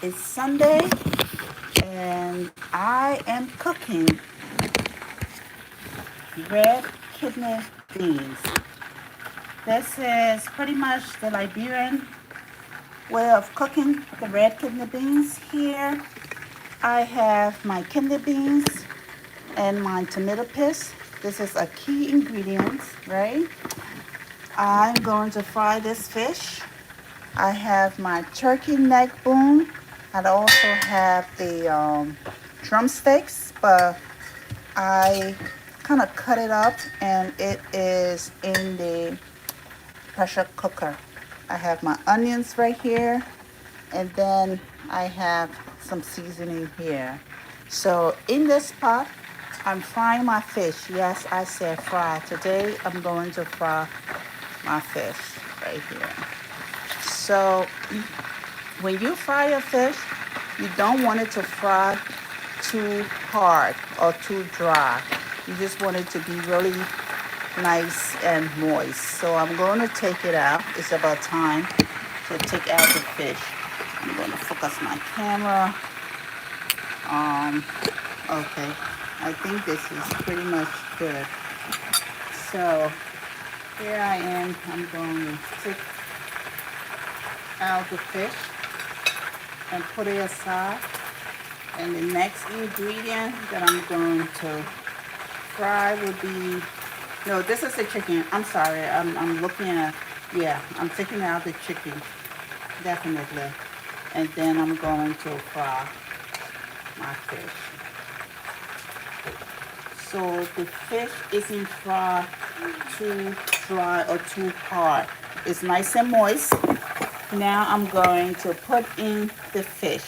It's Sunday and I am cooking red kidney beans. This is pretty much the Liberian way of cooking the red kidney beans. Here I have my kidney beans and my tomato paste. This is a key ingredient, right? I'm going to fry this fish. I have my turkey neck bone. I also have the drumsticks, but I kind of cut it up and it is in the pressure cooker. I have my onions right here, and then I have some seasoning here. So in this pot, I'm frying my fish. Yes, I said fry. Today I'm going to fry my fish right here. So when you fry your fish, you don't want it to fry too hard or too dry. You just want it to be really nice and moist. So I'm going to take it out. It's about time to take out the fish. I'm going to focus my camera. Um, okay, I think this is pretty much good. So here I am. I'm going to take out the fish and put it aside. And the next ingredient that I'm going to fry would be, no, this is the chicken. I'm sorry. I'm looking at, yeah, I'm taking out the chicken, definitely. And then I'm going to fry my fish. So the fish isn't fried too dry or too hard. It's nice and moist. Now I'm going to put in the fish.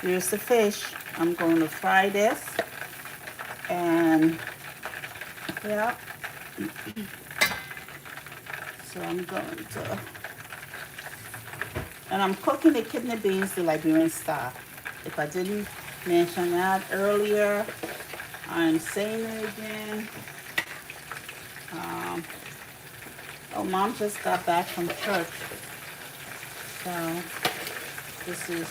Here's the fish. I'm going to fry this. And yeah. So I'm going to, and I'm cooking the kidney beans the Liberian style. If I didn't mention that earlier, I'm saying it again. Oh, Mom just got back from church. So this is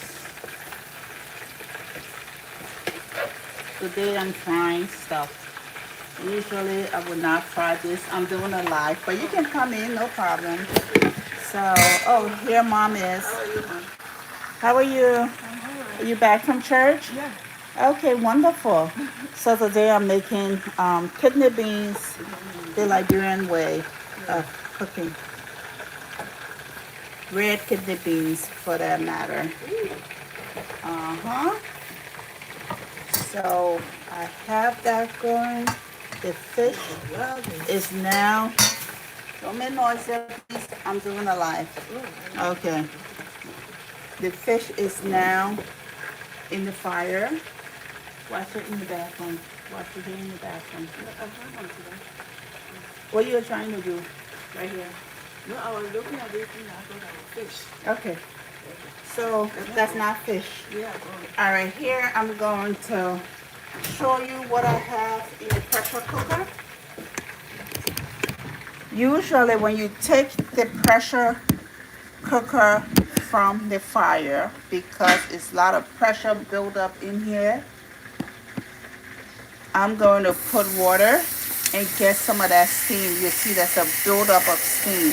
the day I'm frying stuff. Usually I would not fry this. I'm doing a live, but you can come in, no problem. So, oh, here Mom is. How are you? Are you back from church? Yeah. Okay, wonderful. So today I'm making kidney beans the Liberian way of cooking. Red kidney beans, for that matter. Uh-huh. So I have that going. The fish is now, don't make noise there, please. I'm doing a live. Okay. The fish is now in the fire. Watch it in the bathroom. Watch it here in the bathroom. What are you trying to do? Right here. No, I was looking at this thing. I thought that was fish. Okay. So that's not fish. Yeah. All right, here I'm going to show you what I have in the pressure cooker. Usually when you take the pressure cooker from the fire, because it's a lot of pressure built up in here, I'm going to put water and get some of that steam. You see that's a buildup of steam.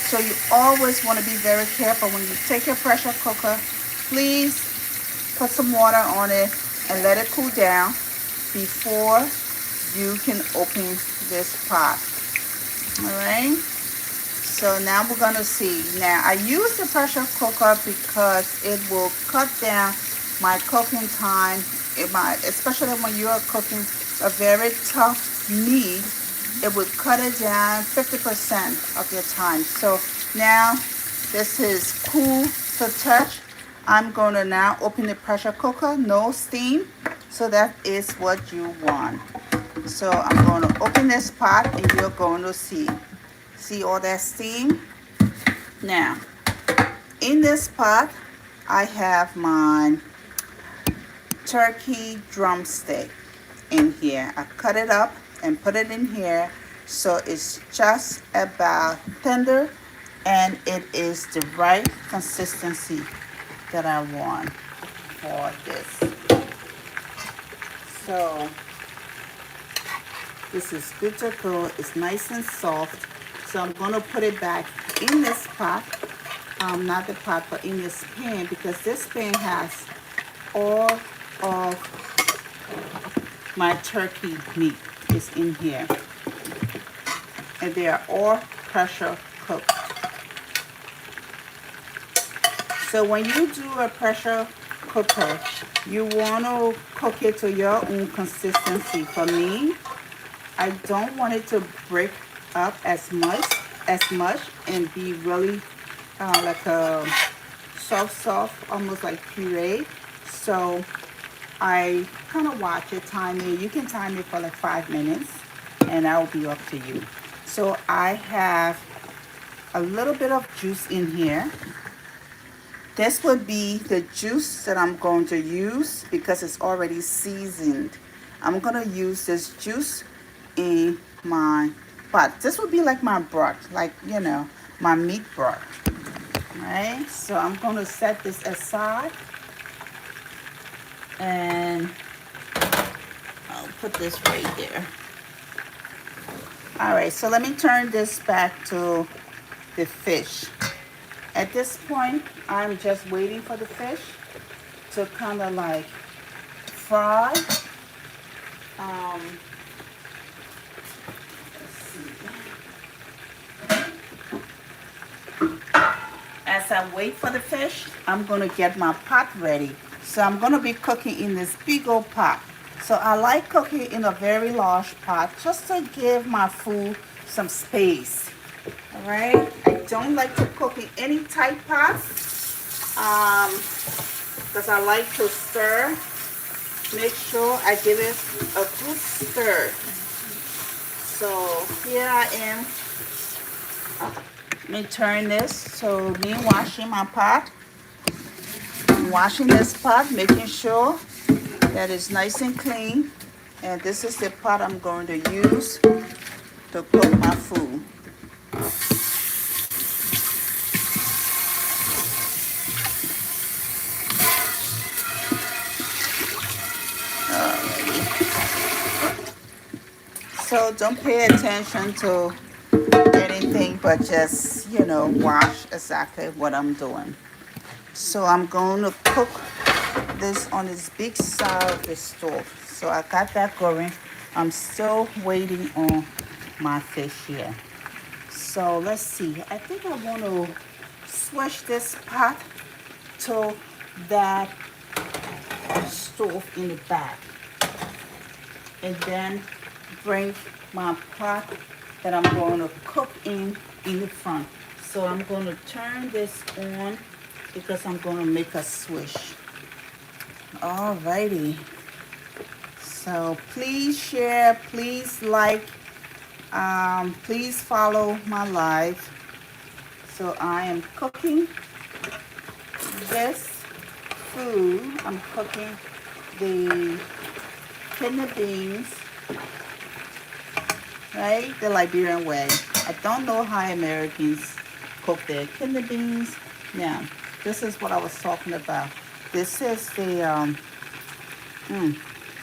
So you always want to be very careful when you take your pressure cooker. Please put some water on it and let it cool down before you can open this pot. All right. So now we're going to see. Now I use the pressure cooker because it will cut down my cooking time. Especially when you are cooking a very tough meat, it would cut it down 50% of your time. So now this is cool to touch. I'm going to now open the pressure cooker, no steam. So that is what you want. So I'm going to open this pot and you're going to see all that steam. Now, in this pot, I have my turkey drumstick in here. I cut it up and put it in here so it's just about tender and it is the right consistency. that I want for this. So this is good to go. It's nice and soft. So I'm gonna put it back in this pot. Not the pot, but in this pan, because this pan has all of my turkey meat is in here. And they are all pressure cooked. So when you do a pressure cooker, you want to cook it to your own consistency. For me, I don't want it to break up as much and be really like a soft, almost like puree. So I kind of watch it, time it. You can time it for like 5 minutes, and that will be up to you. So I have a little bit of juice in here. This would be the juice that I'm going to use because it's already seasoned. I'm going to use this juice in my pot. This would be like my broth, like, you know, my meat broth. Right? So I'm going to set this aside. And I'll put this right there. All right, so let me turn this back to the fish. At this point, I'm just waiting for the fish to kind of like fry. As I wait for the fish, I'm gonna get my pot ready. So I'm gonna be cooking in this big old pot. So I like cooking in a very large pot just to give my food some space. All right, I don't like to cook in any tight pot because I like to stir. Make sure I give it a good stir. So here I am. Let me turn this. So me washing my pot. I'm washing this pot, making sure that it's nice and clean. And this is the pot I'm going to use to cook my food. So don't pay attention to anything, but just, you know, watch exactly what I'm doing. So I'm going to cook this on this big side of the stove. So I got that going. I'm still waiting on my fish here. So let's see. I think I want to switch this pot to that stove in the back. And then bring my pot that I'm going to cook in the front. So I'm going to turn this on because I'm going to make a swish. Alrighty. So please share, please like, please follow my live. So I am cooking this food. I'm cooking the kidney beans, right? The Liberian way. I don't know how Americans cook their kidney beans. Now, this is what I was talking about. This is the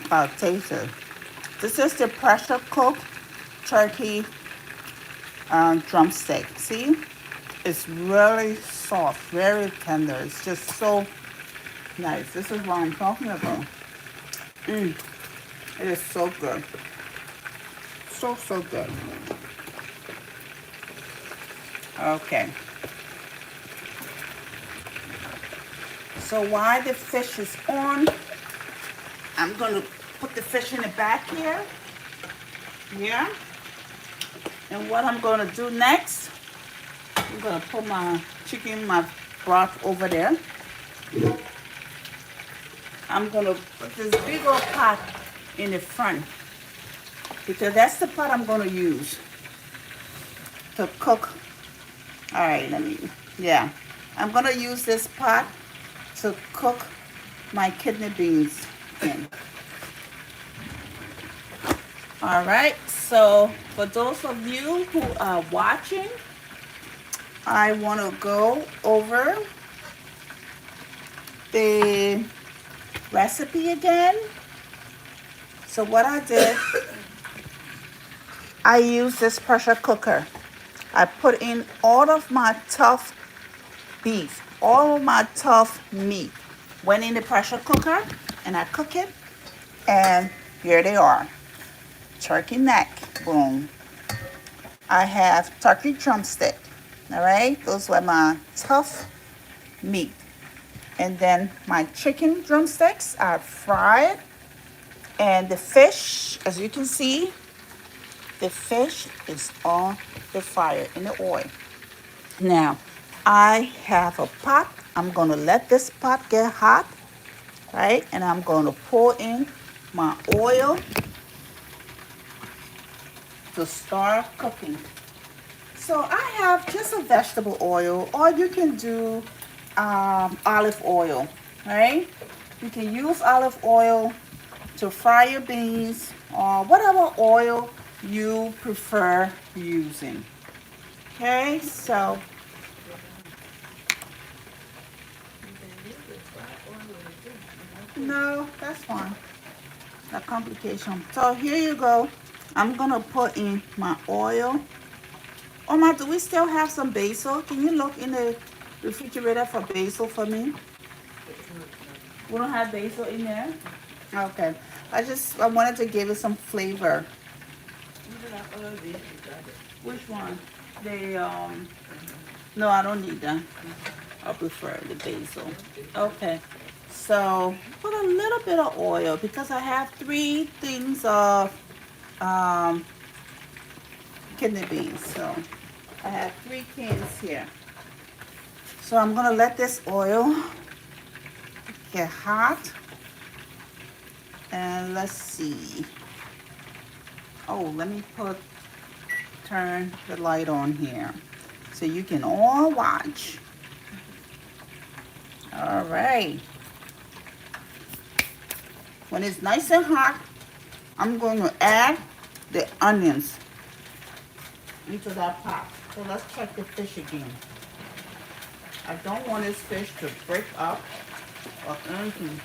I'll taste it. This is the pressure cooked turkey drumstick. See, it's really soft, very tender. It's just so nice. This is what I'm talking about. It is so good. So good. Okay. So while the fish is on, I'm going to put the fish in the back here. Yeah. And what I'm going to do next, I'm going to put my chicken, my broth over there. I'm going to put this big old pot in the front because that's the pot I'm going to use to cook. All right, I'm going to use this pot to cook my kidney beans in. All right, so for those of you who are watching, I want to go over the recipe again. So what I did, I used this pressure cooker. I put in all of my tough beef, all of my tough meat went in the pressure cooker and I cook it. And here they are. Turkey neck, boom. I have turkey drumstick, all right? Those were my tough meat. And then my chicken drumsticks are fried. And the fish, as you can see, the fish is on the fire in the oil. Now, I have a pot. I'm going to let this pot get hot, right? And I'm going to pour in my oil to start cooking. So I have just a vegetable oil, or you can do olive oil, right? You can use olive oil to fry your beans or whatever oil you prefer using. Okay, so no, that's fine. No complication. So here you go. I'm gonna put in my oil. Oh my, do we still have some basil? Can you look in the refrigerator for basil for me? We don't have basil in there? Okay. I wanted to give it some flavor. Which one? No, I don't need that. I prefer the basil. Okay. So put a little bit of oil because I have 3 things of kidney beans. So I have 3 cans here. So I'm gonna let this oil get hot. And let's see. Oh, let me turn the light on here so you can all watch. All right. When it's nice and hot, I'm going to add the onions into that pot. So let's check the fish again. I don't want this fish to break up or anything.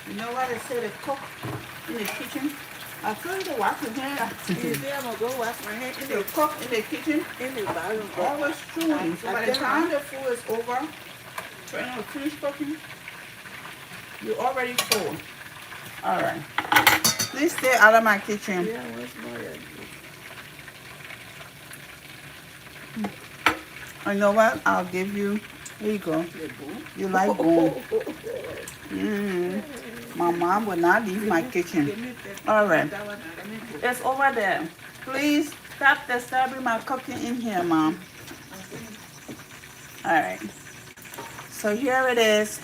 You know what they say, to cook in the kitchen? I told you to wash your hands. You say I'm gonna go wash my hands in To cook in the kitchen, the bathroom. always chewing. So by the time the food is over, trying to finish cooking, you're already full. All right. Please stay out of my kitchen. Yeah, what's more? You know what? I'll give you. Here you go. You like boom. My mom will not leave my kitchen. All right. It's over there. Please stop disturbing my cooking in here, Mom. All right. So here it is.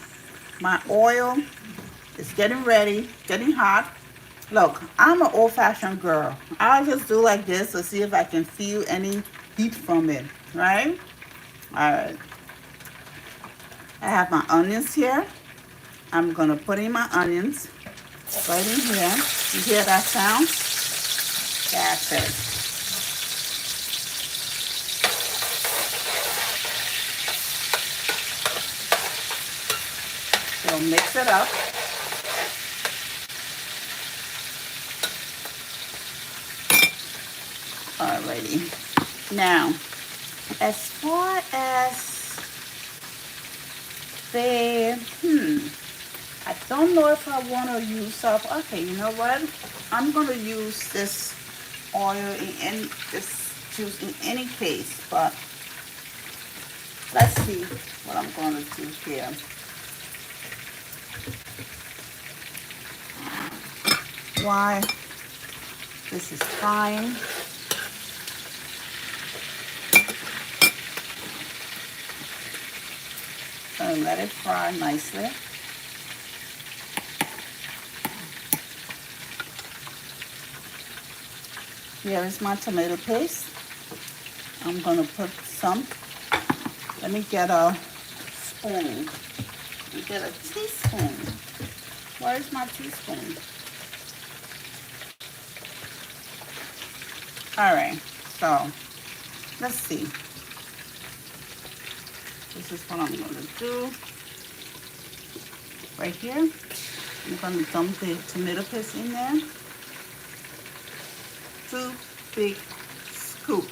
My oil is getting ready, getting hot. Look, I'm an old-fashioned girl. I'll just do like this to see if I can feel any heat from it, right? All right. I have my onions here. I'm gonna put in my onions right in here. You hear that sound? That's it. So mix it up. Alrighty. Now, as far as the, I don't know if I want to use up. Okay, you know what? I'm going to use this oil this juice in any case, but let's see what I'm going to do here. Why this is frying. Gonna let it fry nicely. Here is my tomato paste. I'm gonna put some. Let me get a spoon. Let me get a teaspoon. Where is my teaspoon? All right, so let's see. This is what I'm gonna do. right here. I'm gonna dump the tomato paste in there. 2 big scoop.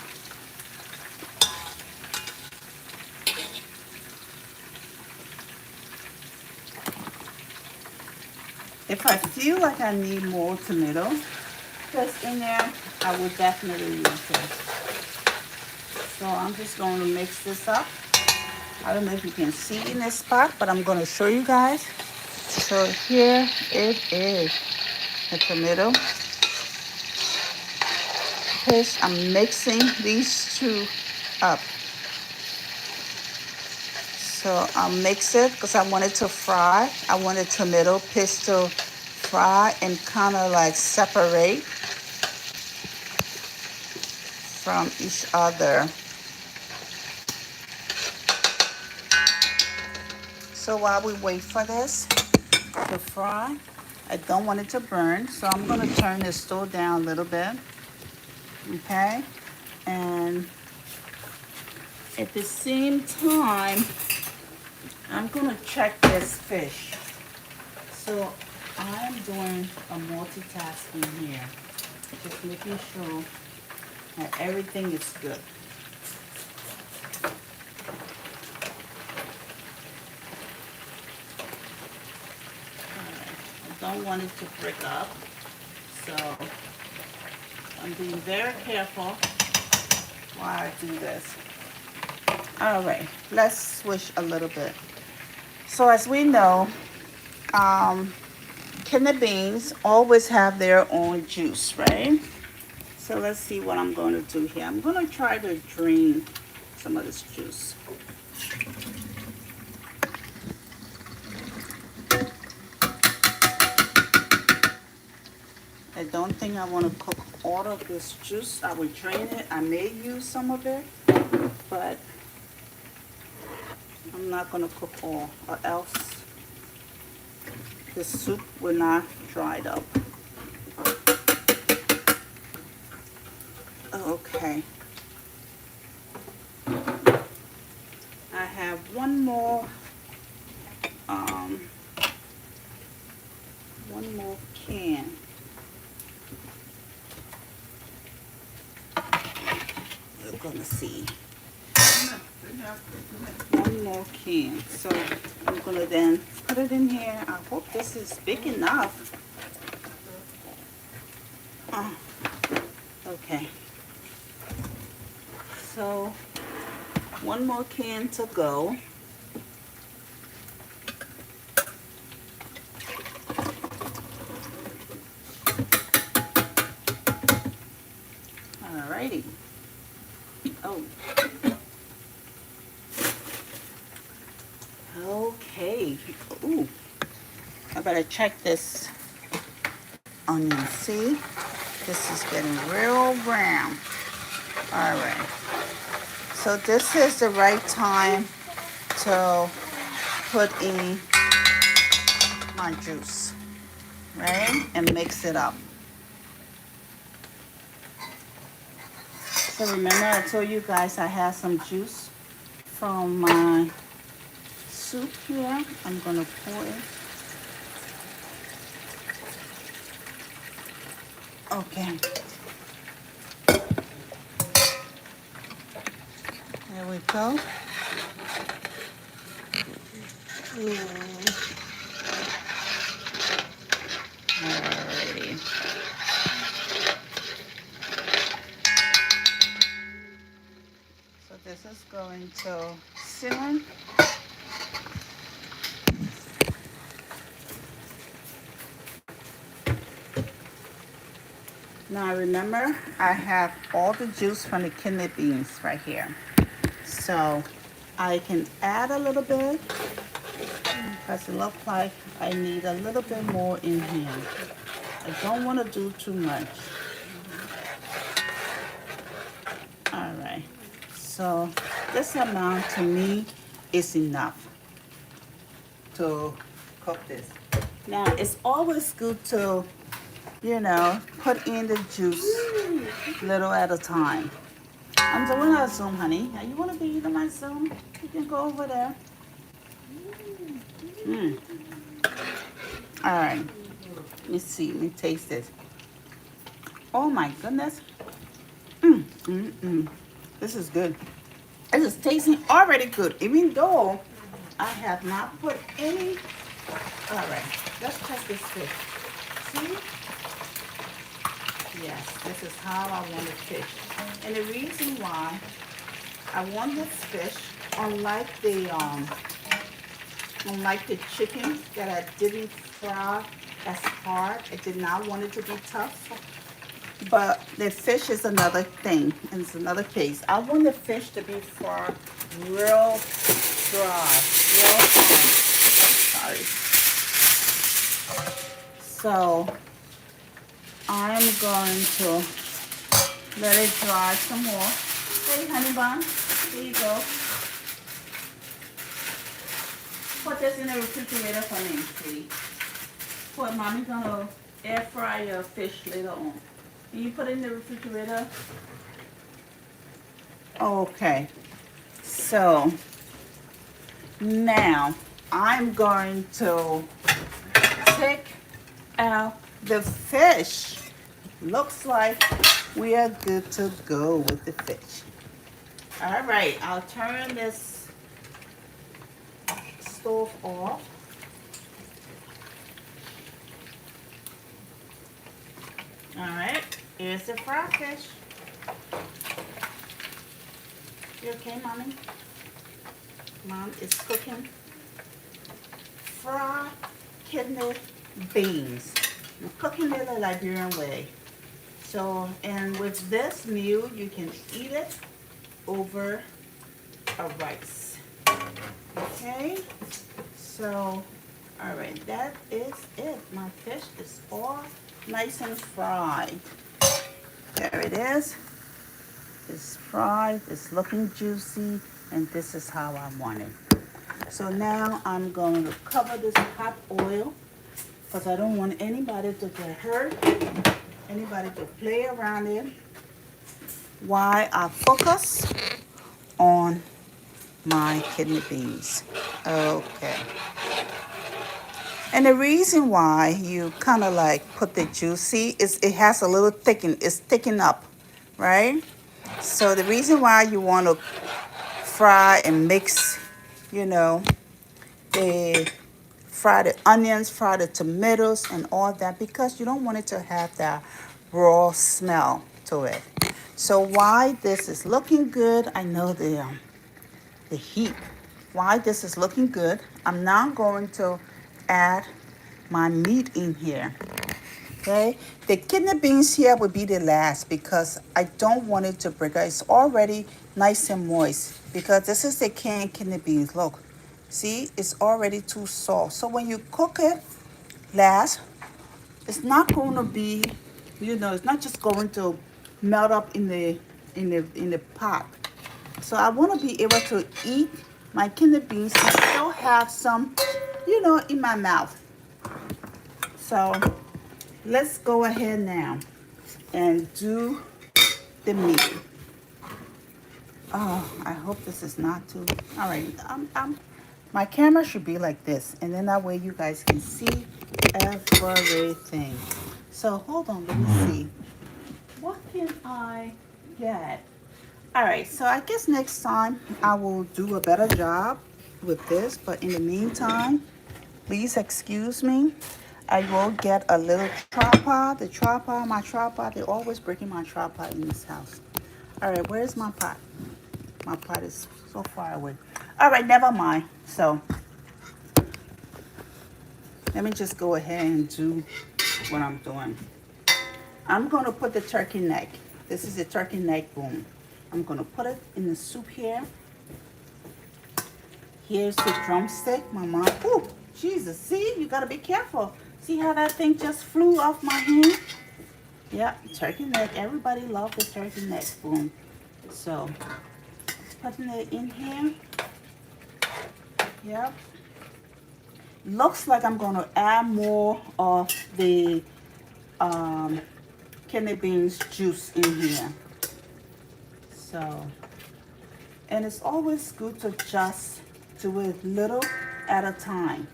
If I feel like I need more tomato paste in there, I will definitely use it. So I'm just going to mix this up. I don't know if you can see in this spot, but I'm going to show you guys. So here it is, the tomato paste. I'm mixing these two up. So I'll mix it because I want it to fry. I want the tomato paste to fry and kind of like separate from each other. So while we wait for this to fry, I don't want it to burn, so I'm going to turn the stove down a little bit. Okay? And at the same time, I'm going to check this fish. So I'm doing a multitasking here, just making sure that everything is good. I don't want it to break up, so I'm being very careful while I do this. All right, let's switch a little bit. So as we know, kidney beans always have their own juice, right? So let's see what I'm going to do here. I'm going to try to drain some of this juice. I don't think I want to cook all of this juice. I will drain it. I may use some of it, but I'm not going to cook all, or else the soup will not dry up. Okay. I have one more can. We're gonna see. One more can. So I'm gonna then put it in here. I hope this is big enough. Okay. So one more can to go. Alrighty. Oh. Okay. Ooh. I better check this onion. See? This is getting real brown. Alright. So this is the right time to put in my juice, right? And mix it up. So remember I told you guys I have some juice from my soup here. I'm gonna pour it. Okay. There we go. Alrighty. So this is going to simmer. Now remember, I have all the juice from the kidney beans right here. So I can add a little bit because it looks like I need a little bit more in here. I don't want to do too much. All right, so this amount to me is enough to cook this. Now it's always good to, you know, put in the juice little at a time. I'm doing a Zoom, honey. Now you want to be eating my Zoom? You can go over there. All right. Let's see. Let me taste this. Oh my goodness. This is good. This is tasting already good, even though I have not put any. All right. Let's test this fish. See? Yes, this is how I want the fish. And the reason why I want this fish, unlike the chicken that I didn't fry as hard, I did not want it to be tough. But the fish is another thing, and it's another case. I want the fish to be fried real dry, real hard. Sorry. So I'm going to let it dry some more. Hey, honey bun, here you go. Put this in the refrigerator for me, sweetie. Put mommy's gonna air fry your fish later on. Can you put it in the refrigerator? Okay. So now I'm going to take out the fish. Looks like we are good to go with the fish. All right, I'll turn this stove off. All right, here's the fried fish. You okay, mommy? Mom is cooking fried kidney beans. I'm cooking it the Liberian way. So, and with this meal, you can eat it over a rice. Okay? So, all right, that is it. My fish is all nice and fried. There it is. It's fried, it's looking juicy, and this is how I want it. So now I'm going to cover this hot oil because I don't want anybody to get hurt, anybody to play around it while I focus on my kidney beans. Okay. And the reason why you kind of like put the juicy is it has a little thicken, it's thicken up, right? So the reason why you want to fry and mix, you know, fry the onions, fry the tomatoes and all that because you don't want it to have that raw smell to it. So why this is looking good, I know the heat. Why this is looking good, I'm now going to add my meat in here. Okay, the kidney beans here will be the last because I don't want it to break. It's already nice and moist because this is the canned kidney beans. Look, see, it's already too soft. So when you cook it last, it's not going to be, it's not just going to melt up in the pot. So I want to be able to eat my kidney beans and still have some, in my mouth. So let's go ahead now and do the meat. Oh, I hope this is not too, all right. My camera should be like this, and then that way you guys can see everything. So hold on, let me see. What can I get? All right, so I guess next time I will do a better job with this, but in the meantime, please excuse me. I will get a little tripod. My tripod, they're always breaking my tripod in this house. All right, where's my pot? My pot is so far away. All right, never mind. So let me just go ahead and do what I'm doing. I'm going to put the turkey neck. This is the turkey neck bone. I'm going to put it in the soup here. Here's the drumstick. My mom, oh, Jesus, see, you got to be careful. See how that thing just flew off my hand? Yeah, turkey neck. Everybody loves the turkey neck spoon. So, putting it in here. Yep. Looks like I'm going to add more of the kidney beans juice in here. So, and it's always good to just do it little at a time.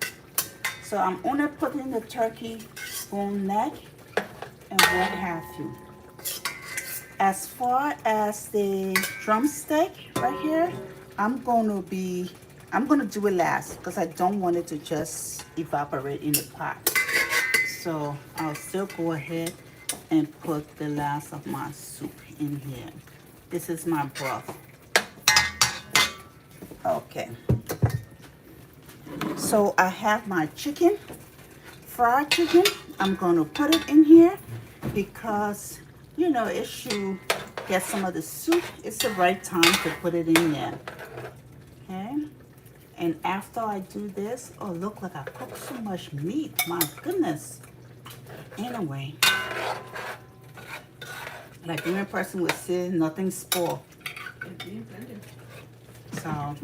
So I'm only putting the turkey bone neck and what have you. As far as the drumstick right here, I'm gonna do it last because I don't want it to just evaporate in the pot. So I'll still go ahead and put the last of my soup in here. This is my broth. Okay. So I have my chicken, fried chicken. I'm gonna put it in here because, you know, it should get some of the soup. It's the right time to put it in there. Okay. And after I do this, oh, look, like I cooked so much meat. My goodness. Anyway, like every person would say, nothing spoiled. So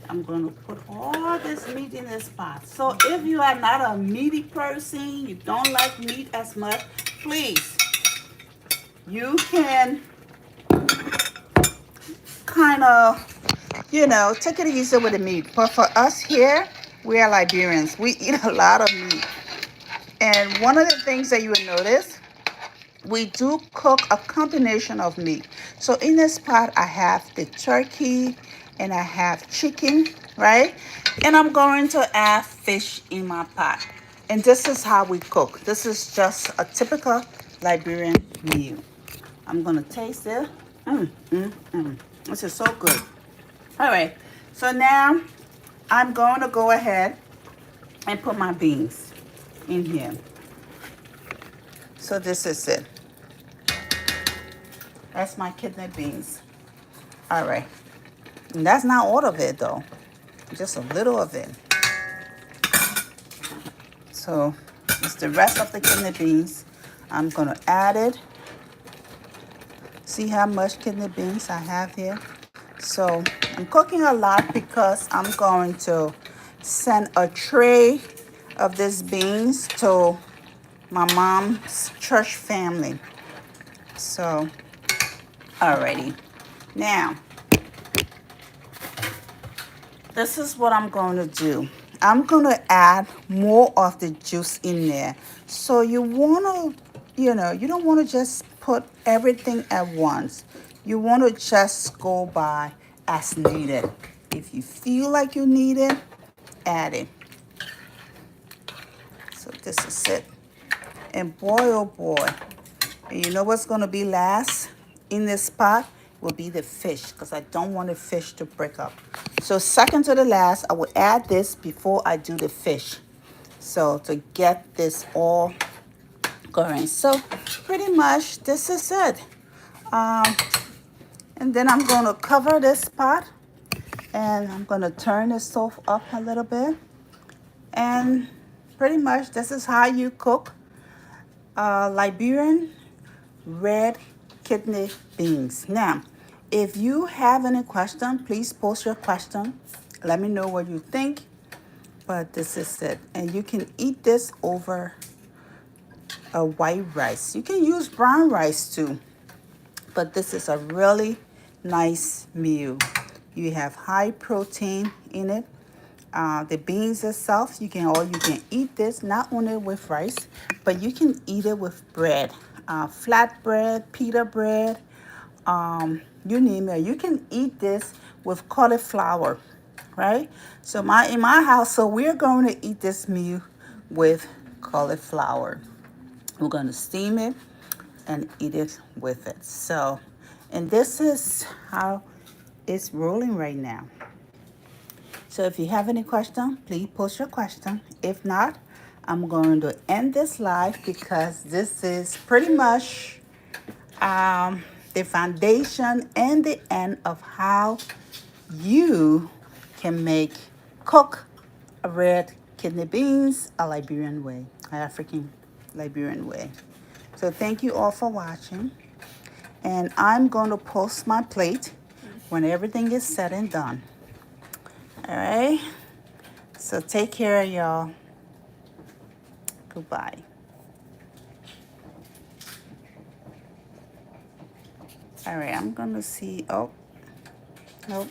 I'm going to put all this meat in this pot. So if you are not a meaty person, you don't like meat as much, please, you can kind of, you know, take it easy with the meat. But for us here, we are Liberians. We eat a lot of meat. And one of the things that you will notice, we do cook a combination of meat. So in this pot, I have the turkey and I have chicken, right? And I'm going to add fish in my pot. And this is how we cook. This is just a typical Liberian meal. I'm going to taste it. This is so good. All right. So now I'm going to go ahead and put my beans in here. So this is it. That's my kidney beans. All right. And that's not all of it though. Just a little of it. So it's the rest of the kidney beans. I'm gonna add it. See how much kidney beans I have here? So I'm cooking a lot because I'm going to send a tray of these beans to my mom's church family. So, alrighty. Now, this is what I'm going to do. I'm going to add more of the juice in there. So you want to, you know, you don't want to just put everything at once. You want to just go by as needed. If you feel like you need it, add it. So this is it. And boy, oh boy, and you know what's going to be last in this pot will be the fish because I don't want the fish to break up. So second to the last, I will add this before I do the fish. So to get this all going. So pretty much this is it. And then I'm going to cover this pot and I'm going to turn the stove up a little bit. And pretty much this is how you cook Liberian red kidney beans. Now, if you have any question, please post your question. Let me know what you think. But this is it. And you can eat this over a white rice. You can use brown rice too. But this is a really nice meal. You have high protein in it. The beans itself, you can eat this not only with rice, but you can eat it with bread, flat bread, pita bread, you name it. You can eat this with cauliflower, right? So in my house, so we're going to eat this meal with cauliflower. We're going to steam it and eat it with it. So, and this is how it's rolling right now. So if you have any question, please post your question. If not, I'm going to end this live because this is pretty much the foundation and the end of how you can cook red kidney beans a Liberian way, African Liberian way. So thank you all for watching. And I'm going to post my plate when everything is said and done. All right. So take care, y'all. Goodbye. All right, I'm going to see. Oh, nope.